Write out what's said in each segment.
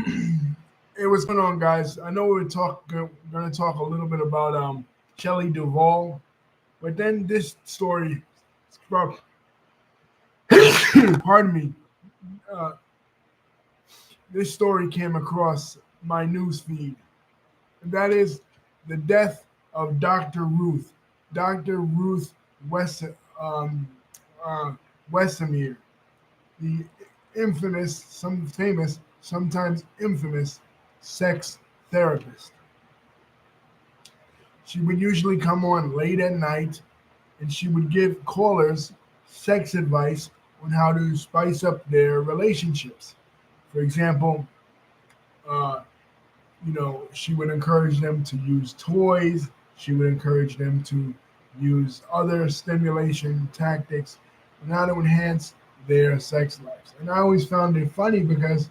Hey, what's going on, guys? I know going to talk a little bit about Shelley Duvall, but then this story, well, pardon me, uh, this story came across my news feed, and that is the death of Dr. Ruth West, um, uh, Westheimer, the sometimes infamous sex therapist. She would usually come on late at night and she would give callers sex advice on how to spice up their relationships. For example, uh, she would encourage them to use toys, she would encourage them to use other stimulation tactics on how to enhance their sex lives. And I always found it funny because,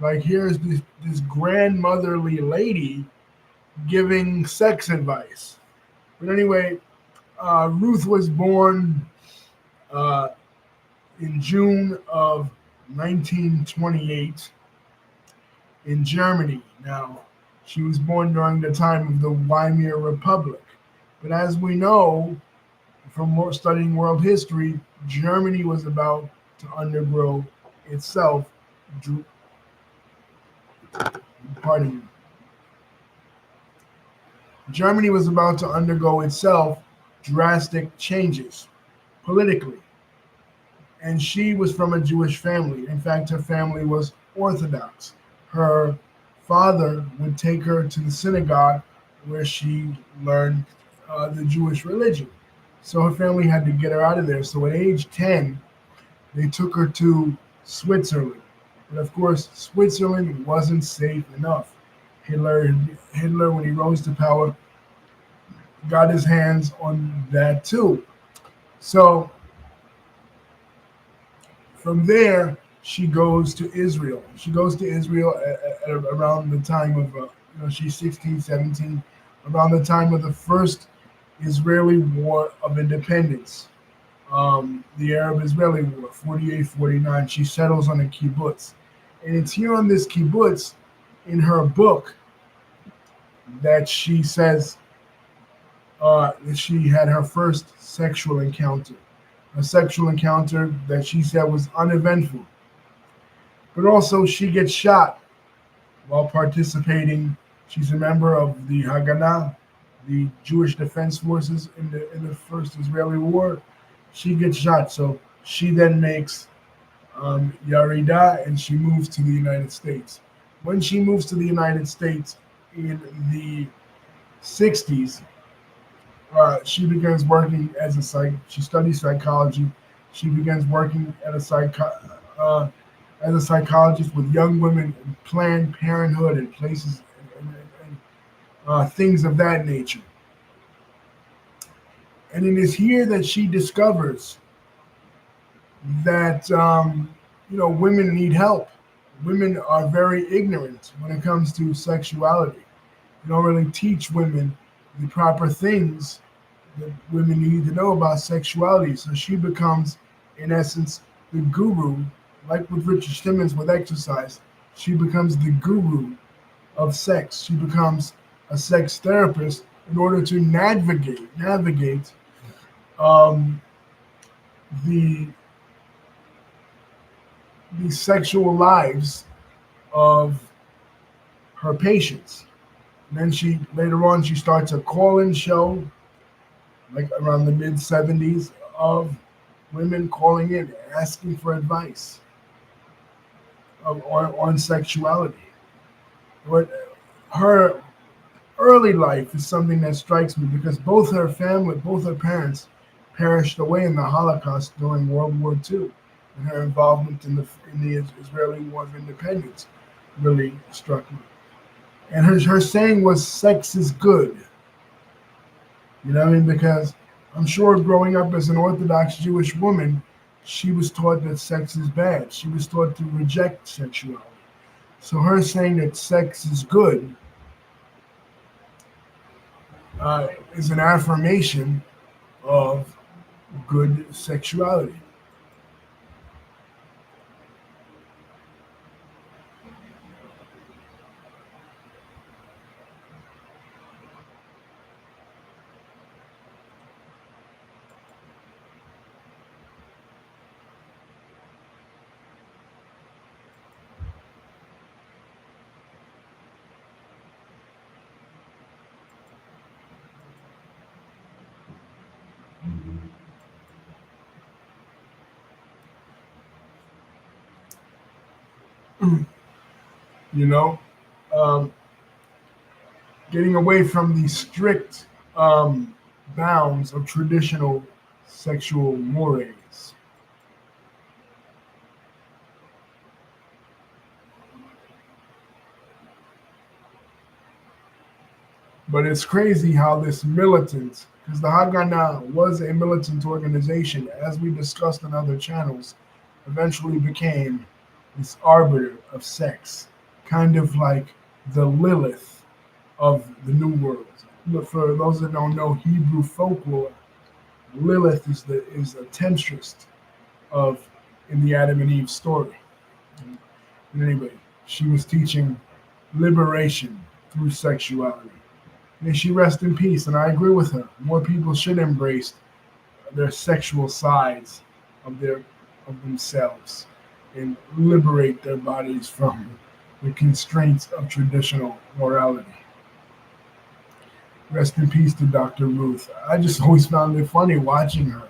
like, here's this grandmotherly lady giving sex advice. But anyway, Ruth was born uh, in June of 1928 in Germany. Now, she was born during the time of the Weimar Republic. But as we know from studying world history, Germany was about to undergo itself, dr- pardon me, Germany was about to undergo itself drastic changes politically. And she was from a Jewish family. In fact, her family was Orthodox. Her father would take her to the synagogue where she learned the Jewish religion. So her family had to get her out of there. So at age 10, they took her to Switzerland. But of course, Switzerland wasn't safe enough. Hitler, Hitler, when he rose to power, got his hands on that too. So from there, she goes to Israel. She goes to Israel around the time of, she's 16, 17, around the time of the first Israeli War of Independence, the Arab-Israeli War, 48, 49. She settles on a kibbutz. And it's here on this kibbutz in her book that she says that she had her first sexual encounter, a sexual encounter that she said was uneventful. But also, she gets shot while participating. She's a member of the Haganah, the Jewish Defense Forces in the first Israeli War. She gets shot, so she then makes Yarida and she moves to the United States. When she moves to the United States in the 60s, she begins working as a psych. She studies psychology. She begins working at uh, as a psychologist with young women in Planned Parenthood and places and things of that nature. And it is here that she discovers that women need help. Women are very ignorant when it comes to sexuality. You don't really teach women the proper things that women need to know about sexuality. So she becomes, in essence, the guru, like with Richard Simmons with exercise. She becomes the guru of sex. She becomes a sex therapist in order to navigate um, the the sexual lives of her patients. And then she later on she starts a call-in show, like around the mid '70s, of women calling in asking for advice on sexuality. But her early life is something that strikes me because both her parents perished away in the Holocaust during World War II, and her involvement in the Israeli War of Independence really struck me. And her saying was, "Sex is good." You know what I mean? Because I'm sure growing up as an Orthodox Jewish woman, she was taught that sex is bad. She was taught to reject sexuality. So her saying that sex is good is an affirmation of good sexuality. You know, um, getting away from the strict um, bounds of traditional sexual mores. But it's crazy how this militant, because the Haganah was a militant organization, as we discussed on other channels, eventually became this arbiter of sex, kind of like the Lilith of the New World. Look, for those that don't know Hebrew folklore, Lilith is a temptress of in the Adam and Eve story. And anyway, she was teaching liberation through sexuality. May she rest in peace. And I agree with her. More people should embrace their sexual sides of their of themselves and liberate their bodies from the constraints of traditional morality. Rest in peace to Dr. Ruth. I just always found it funny watching her.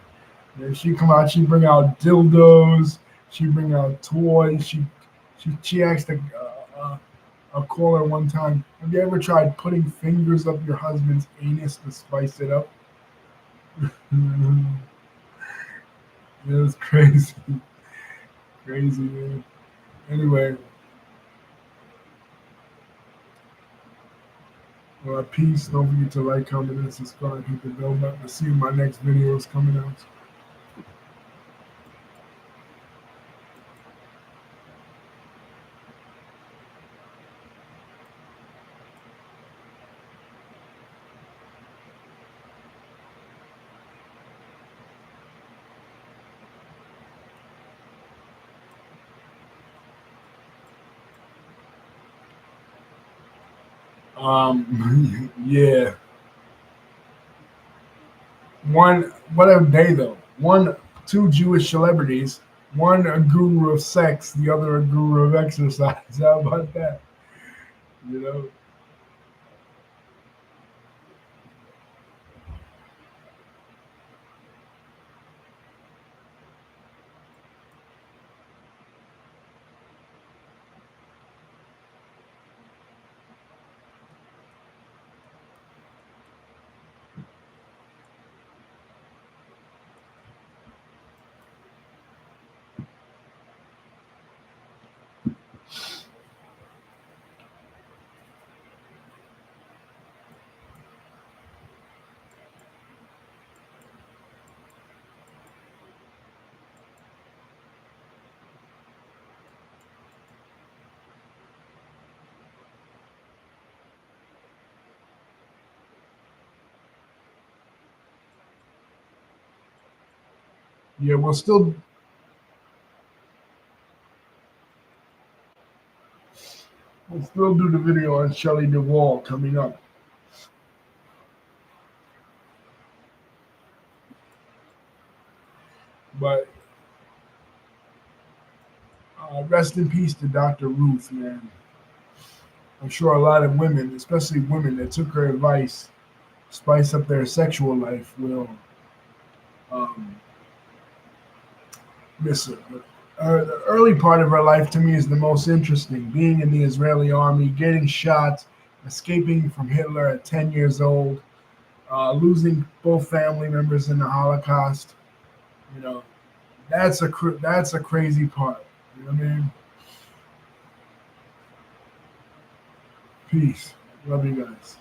And she come out, she bring out dildos, she bring out toys. She asked a caller one time, "Have you ever tried putting fingers up your husband's anus to spice it up?" It was crazy, crazy man. Anyway, peace. Don't forget to like, comment, and subscribe. Hit the bell button to see when my next video is coming out. Yeah. One, what a day though. One, two Jewish celebrities. One a guru of sex, the other a guru of exercise. How about that? You know. Yeah, we'll still do the video on Shelley Duvall coming up. But rest in peace to Dr. Ruth, man. I'm sure a lot of women, especially women that took her advice, spice up their sexual life, will um, miss her. But, the early part of her life to me is the most interesting. Being in the Israeli army, getting shot, escaping from Hitler at 10 years old, losing both family members in the Holocaust. You know, that's a crazy part. You know what I mean? Peace. Love you guys.